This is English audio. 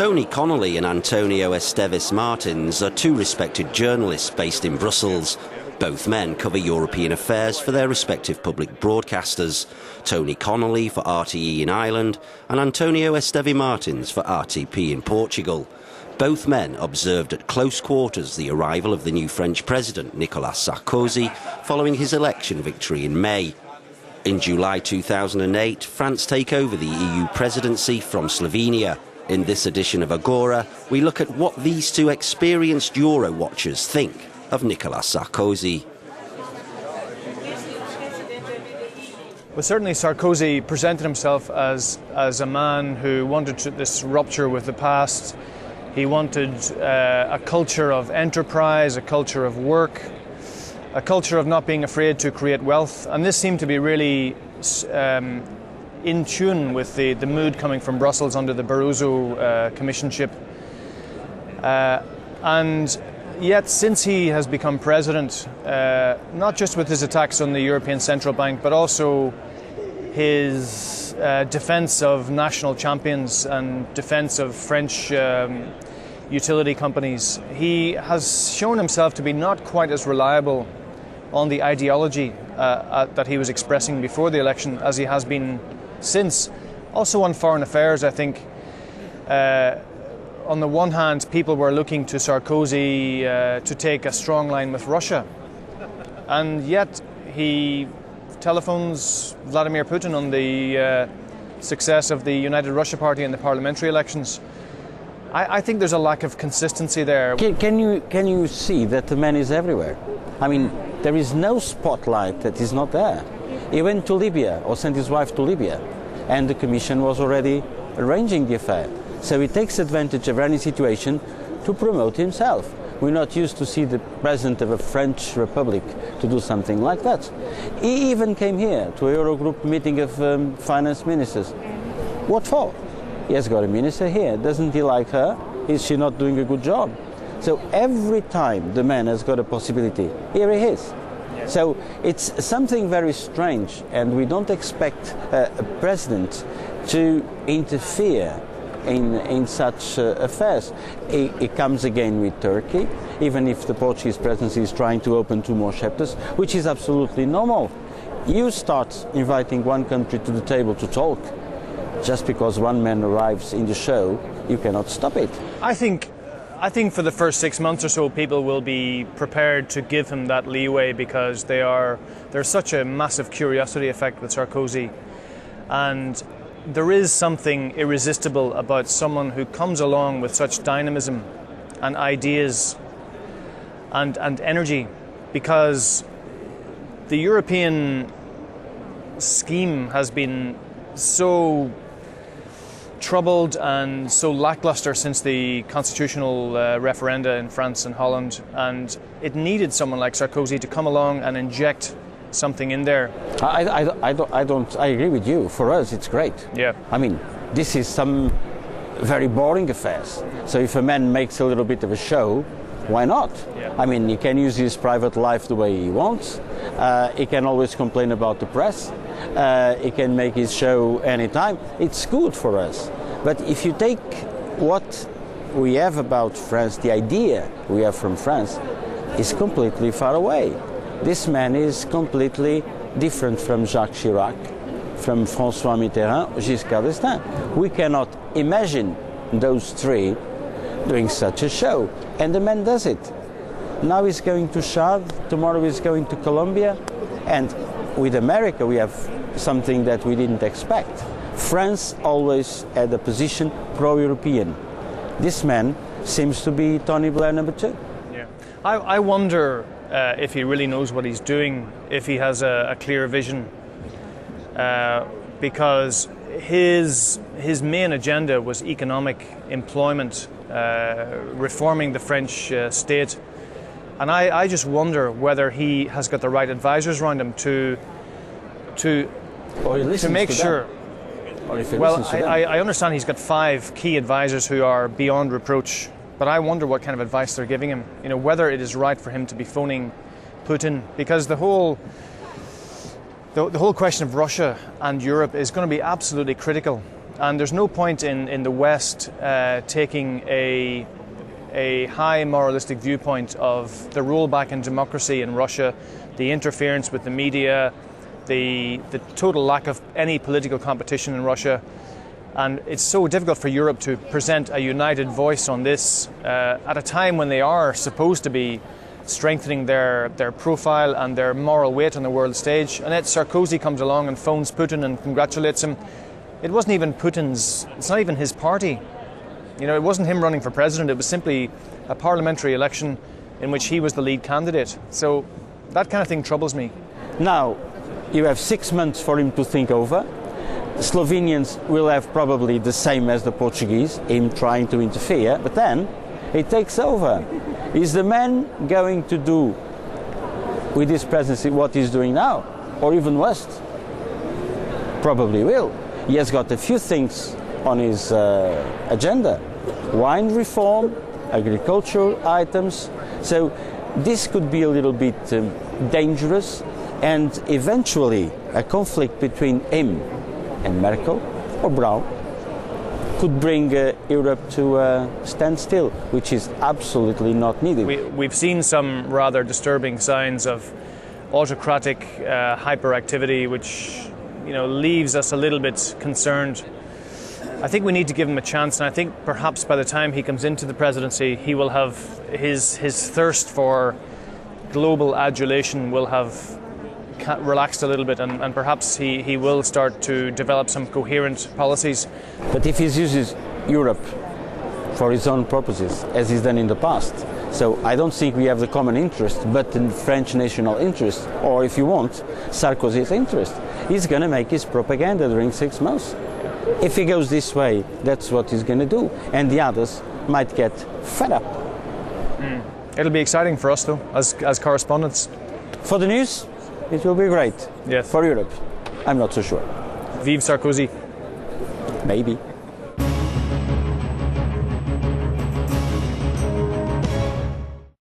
Tony Connelly and Antonio Esteves Martins are two respected journalists based in Brussels. Both men cover European affairs for their respective public broadcasters. Tony Connelly for RTE in Ireland and Antonio Esteve Martins for RTP in Portugal. Both men observed at close quarters the arrival of the new French President Nicolas Sarkozy following his election victory in May. In July 2008, France take over the EU Presidency from Slovenia. In this edition of Agora, we look at what these two experienced Euro watchers think of Nicolas Sarkozy. Well, certainly Sarkozy presented himself as a man who wanted this rupture with the past. He wanted a culture of enterprise, a culture of work, a culture of not being afraid to create wealth. And this seemed to be really in tune with the mood coming from Brussels under the Barroso commissionship. And yet, since he has become president, not just with his attacks on the European Central Bank, but also his defence of national champions and defence of French utility companies, he has shown himself to be not quite as reliable on the ideology that he was expressing before the election as he has been since. Also on foreign affairs, I think, on the one hand, people were looking to Sarkozy to take a strong line with Russia, and yet he telephones Vladimir Putin on the success of the United Russia Party in the parliamentary elections. I think there's a lack of consistency there. Can you see that the man is everywhere? I mean, there is no spotlight that is not there. He went to Libya, or sent his wife to Libya, and the Commission was already arranging the affair. So he takes advantage of any situation to promote himself. We're not used to see the president of a French republic to do something like that. He even came here to a Eurogroup meeting of finance ministers. What for? He has got a minister here. Doesn't he like her? Is she not doing a good job? So every time the man has got a possibility, here he is. So it's something very strange, and we don't expect a president to interfere in such affairs. He comes again with Turkey, even if the Portuguese presidency is trying to open 2 more chapters, which is absolutely normal. You start inviting one country to the table to talk, just because one man arrives in the show, you cannot stop it. I think for the first 6 months or so, people will be prepared to give him that leeway because there's such a massive curiosity effect with Sarkozy, and there is something irresistible about someone who comes along with such dynamism and ideas and energy, because the European scheme has been so troubled and so lackluster since the constitutional referenda in France and Holland, and it needed someone like Sarkozy to come along and inject something in there. I agree with you. For us, it's great. Yeah. I mean, this is some very boring affairs. So if a man makes a little bit of a show, why not? Yeah. I mean, he can use his private life the way he wants. He can always complain about the press. He can make his show anytime. It's good for us. But if you take what we have about France, the idea we have from France, is completely far away. This man is completely different from Jacques Chirac, from François Mitterrand, Giscard d'Estaing. We cannot imagine those three doing such a show. And the man does it. Now he's going to Chad, tomorrow he's going to Colombia, and with America we have something that we didn't expect. France always had a position pro-European. This man seems to be Tony Blair #2. Yeah, I wonder if he really knows what he's doing, if he has a clear vision, because his main agenda was economic employment, reforming the French state. And I just wonder whether he has got the right advisors around him to make sure. Well, I understand he's got 5 key advisors who are beyond reproach, but I wonder what kind of advice they're giving him. You know, whether it is right for him to be phoning Putin, because the whole question of Russia and Europe is going to be absolutely critical. And there's no point in the West taking a high moralistic viewpoint of the rollback in democracy in Russia, the interference with the media, the total lack of any political competition in Russia. And it's so difficult for Europe to present a united voice on this at a time when they are supposed to be strengthening their profile and their moral weight on the world stage. And yet Sarkozy comes along and phones Putin and congratulates him. It wasn't even Putin's, it's not even his party. You know, it wasn't him running for president, it was simply a parliamentary election in which he was the lead candidate. So that kind of thing troubles me. Now, you have 6 months for him to think over. The Slovenians will have probably the same as the Portuguese, him trying to interfere, but then he takes over. Is the man going to do with his presidency what he's doing now, or even worse? Probably will. He has got a few things on his agenda. Wine reform, agricultural items. So this could be a little bit dangerous, and eventually a conflict between him and Merkel or Brown could bring Europe to a standstill, which is absolutely not needed. We've seen some rather disturbing signs of autocratic hyperactivity, which leaves us a little bit concerned. I think we need to give him a chance, and I think perhaps by the time he comes into the presidency, he will have his thirst for global adulation will have relaxed a little bit, and perhaps he will start to develop some coherent policies. But if he uses Europe for his own purposes, as he's done in the past, so I don't think we have the common interest, but the French national interest, or if you want, Sarkozy's interest, he's going to make his propaganda during 6 months. If he goes this way, that's what he's going to do, and the others might get fed up. It'll be exciting for us, though, as correspondents. For the news, it will be great. Yes. For Europe, I'm not so sure. Vive Sarkozy. Maybe.